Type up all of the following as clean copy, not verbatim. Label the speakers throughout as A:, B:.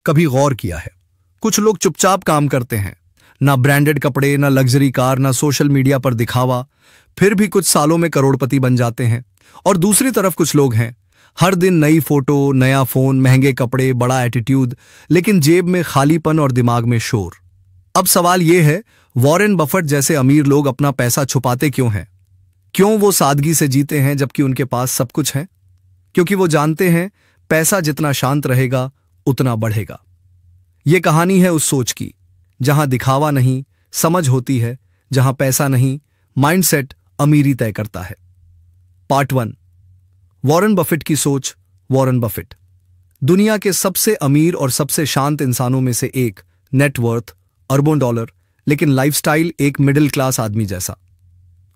A: कभी गौर किया है? कुछ लोग चुपचाप काम करते हैं, ना ब्रांडेड कपड़े, ना लग्जरी कार, ना सोशल मीडिया पर दिखावा, फिर भी कुछ सालों में करोड़पति बन जाते हैं। और दूसरी तरफ कुछ लोग हैं, हर दिन नई फोटो, नया फोन, महंगे कपड़े, बड़ा एटीट्यूड, लेकिन जेब में खालीपन और दिमाग में शोर। अब सवाल यह है, वॉरेन बफेट जैसे अमीर लोग अपना पैसा छुपाते क्यों हैं? क्यों वो सादगी से जीते हैं जबकि उनके पास सब कुछ है? क्योंकि वो जानते हैं पैसा जितना शांत रहेगा उतना बढ़ेगा। ये कहानी है उस सोच की जहां दिखावा नहीं, समझ होती है, जहां पैसा नहीं, माइंडसेट अमीरी तय करता है। पार्ट 1, वॉरेन बफेट की सोच। वॉरेन बफेट दुनिया के सबसे अमीर और सबसे शांत इंसानों में से एक, नेटवर्थ अरबों डॉलर, लेकिन लाइफस्टाइल एक मिडिल क्लास आदमी जैसा।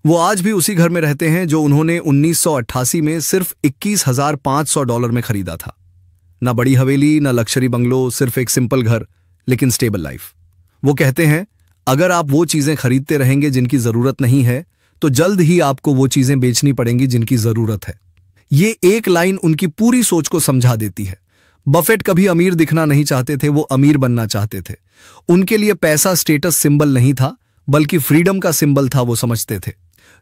A: वो आज भी उसी घर में रहते हैं जो उन्होंने 1988 में सिर्फ $21,500 में खरीदा था। ना बड़ी हवेली, ना लक्जरी बंगलो, सिर्फ एक सिंपल घर, लेकिन स्टेबल लाइफ। वो कहते हैं, अगर आप वो चीजें खरीदते रहेंगे जिनकी जरूरत नहीं है, तो जल्द ही आपको वो चीजें बेचनी पड़ेंगी जिनकी जरूरत है। ये एक लाइन उनकी पूरी सोच को समझा देती है। बफेट कभी अमीर दिखना नहीं चाहते थे, वो अमीर बनना चाहते थे। उनके लिए पैसा स्टेटस सिंबल नहीं था, बल्कि फ्रीडम का सिंबल था, वो समझते थे।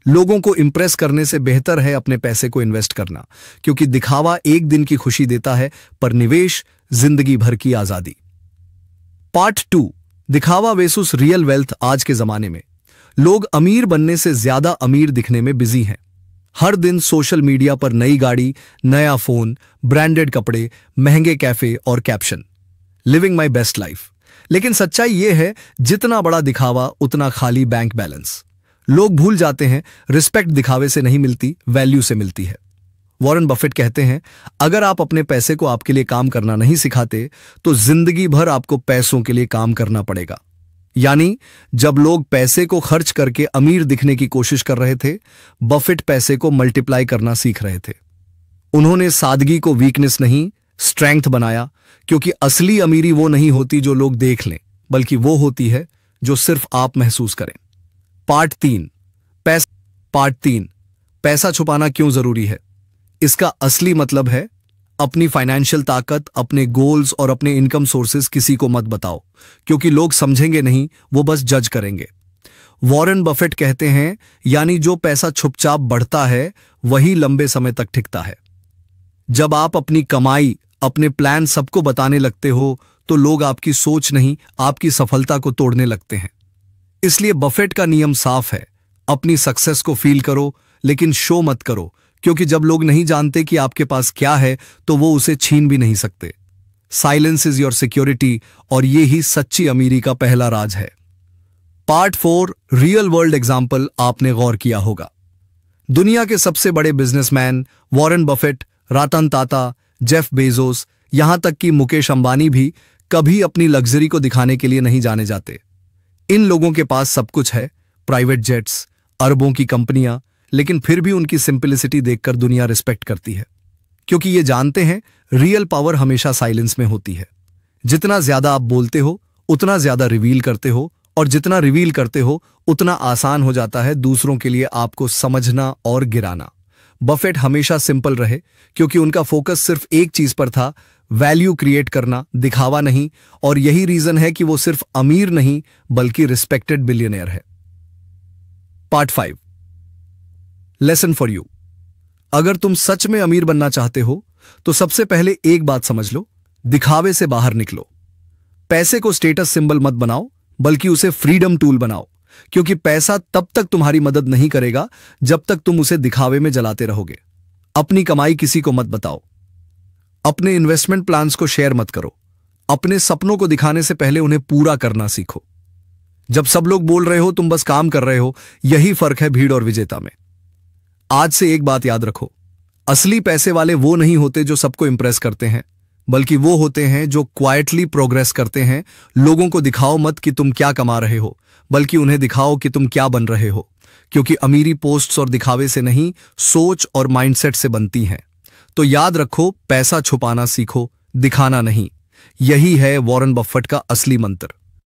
A: लोगों को इंप्रेस करने से बेहतर है अपने पैसे को इन्वेस्ट करना, क्योंकि दिखावा एक दिन की खुशी देता है, पर निवेश जिंदगी भर की आजादी। पार्ट 2, दिखावा वर्सेस रियल वेल्थ। आज के जमाने में लोग अमीर बनने से ज्यादा अमीर दिखने में बिजी हैं। हर दिन सोशल मीडिया पर नई गाड़ी, नया फोन, ब्रांडेड कपड़े, महंगे कैफे और caption, living my best life. लेकिन सच्चाई यह है, जितना बड़ा दिखावा उतना खाली बैंक बैलेंस। लोग भूल जाते हैं, रिस्पेक्ट दिखावे से नहीं मिलती, वैल्यू से मिलती है। वॉरेन बफेट कहते हैं, अगर आप अपने पैसे को आपके लिए काम करना नहीं सिखाते, तो जिंदगी भर आपको पैसों के लिए काम करना पड़ेगा। यानी जब लोग पैसे को खर्च करके अमीर दिखने की कोशिश कर रहे थे, बफेट पैसे को मल्टीप्लाई करना सीख रहे थे। उन्होंने सादगी को वीकनेस नहीं, स्ट्रेंथ बनाया, क्योंकि असली अमीरी वो नहीं होती जो लोग देख लें, बल्कि वो होती है जो सिर्फ आप महसूस करें। पार्ट 3, पैसा छुपाना क्यों जरूरी है। इसका असली मतलब है, अपनी फाइनेंशियल ताकत, अपने गोल्स और अपने इनकम सोर्सेज किसी को मत बताओ, क्योंकि लोग समझेंगे नहीं, वो बस जज करेंगे। वॉरेन बफेट कहते हैं, यानी जो पैसा चुपचाप बढ़ता है वही लंबे समय तक टिकता है। जब आप अपनी कमाई, अपने प्लान सबको बताने लगते हो, तो लोग आपकी सोच नहीं, आपकी सफलता को तोड़ने लगते हैं। इसलिए बफेट का नियम साफ है, अपनी सक्सेस को फील करो, लेकिन शो मत करो, क्योंकि जब लोग नहीं जानते कि आपके पास क्या है, तो वो उसे छीन भी नहीं सकते। साइलेंस इज योर सिक्योरिटी, और ये ही सच्ची अमीरी का पहला राज है। Part 4, real world example. आपने गौर किया होगा, दुनिया के सबसे बड़े businessman Warren Buffett, Ratan Tata, Jeff Bezos, यहां तक कि मुकेश अंबानी भी कभी अपनी लग्जरी को दिखाने के लिए नहीं जाने जाते। इन लोगों के पास सब कुछ है, प्राइवेट जेट्स, अरबों की कंपनियां, लेकिन फिर भी उनकी सिंपलिसिटी देखकर दुनिया रिस्पेक्ट करती है, क्योंकि ये जानते हैं रियल पावर हमेशा साइलेंस में होती है। जितना ज्यादा आप बोलते हो, उतना ज्यादा रिवील करते हो, और जितना रिवील करते हो, उतना आसान हो जाता है दूसरों के लिए आपको समझना और गिराना। बफेट हमेशा सिंपल रहे, क्योंकि उनका फोकस सिर्फ एक चीज पर था, वैल्यू क्रिएट करना, दिखावा नहीं। और यही रीजन है कि वो सिर्फ अमीर नहीं, बल्कि रिस्पेक्टेड बिलियनियर है। Part 5, lesson for you. अगर तुम सच में अमीर बनना चाहते हो, तो सबसे पहले एक बात समझ लो, दिखावे से बाहर निकलो। पैसे को स्टेटस सिंबल मत बनाओ, बल्कि उसे फ्रीडम टूल बनाओ, क्योंकि पैसा तब तक तुम्हारी मदद नहीं करेगा जब तक तुम उसे दिखावे में जलाते रहोगे। अपनी कमाई किसी को मत बताओ, अपने इन्वेस्टमेंट प्लान्स को शेयर मत करो, अपने सपनों को दिखाने से पहले उन्हें पूरा करना सीखो। जब सब लोग बोल रहे हो, तुम बस काम कर रहे हो, यही फर्क है भीड़ और विजेता में। आज से एक बात याद रखो, असली पैसे वाले वो नहीं होते जो सबको इंप्रेस करते हैं, बल्कि वो होते हैं जो क्वाइटली प्रोग्रेस करते हैं। लोगों को दिखाओ मत कि तुम क्या कमा रहे हो, बल्कि उन्हें दिखाओ कि तुम क्या बन रहे हो, क्योंकि अमीरी पोस्ट्स और दिखावे से नहीं, सोच और माइंडसेट से बनती हैं। तो याद रखो, पैसा छुपाना सीखो, दिखाना नहीं। यही है वॉरेन बफेट का असली मंत्र।